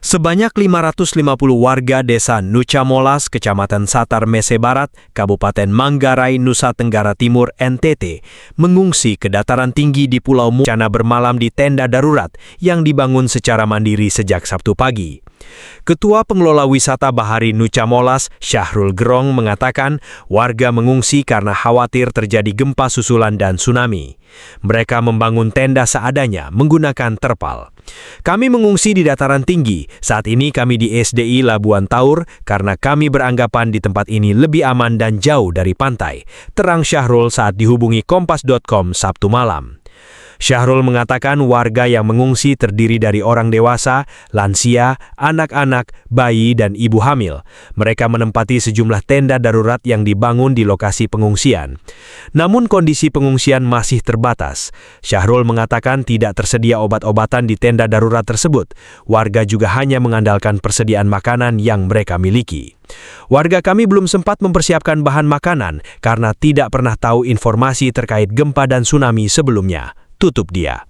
Sebanyak 550 warga desa Nucamolas, Kecamatan Satar Mese Barat, Kabupaten Manggarai, Nusa Tenggara Timur, NTT, mengungsi ke dataran tinggi di Pulau Mucana bermalam di tenda darurat yang dibangun secara mandiri sejak Sabtu pagi. Ketua Pengelola Wisata Bahari Nucamolas, Syahrul Gerong, mengatakan warga mengungsi karena khawatir terjadi gempa susulan dan tsunami. Mereka membangun tenda seadanya menggunakan terpal. Kami mengungsi di dataran tinggi. Saat ini kami di SDI Labuan Taur karena kami beranggapan di tempat ini lebih aman dan jauh dari pantai, terang Syahrul saat dihubungi Kompas.com Sabtu malam. Syahrul mengatakan warga yang mengungsi terdiri dari orang dewasa, lansia, anak-anak, bayi, dan ibu hamil. Mereka menempati sejumlah tenda darurat yang dibangun di lokasi pengungsian. Namun kondisi pengungsian masih terbatas. Syahrul mengatakan tidak tersedia obat-obatan di tenda darurat tersebut. Warga juga hanya mengandalkan persediaan makanan yang mereka miliki. Warga kami belum sempat mempersiapkan bahan makanan karena tidak pernah tahu informasi terkait gempa dan tsunami sebelumnya, tutup dia.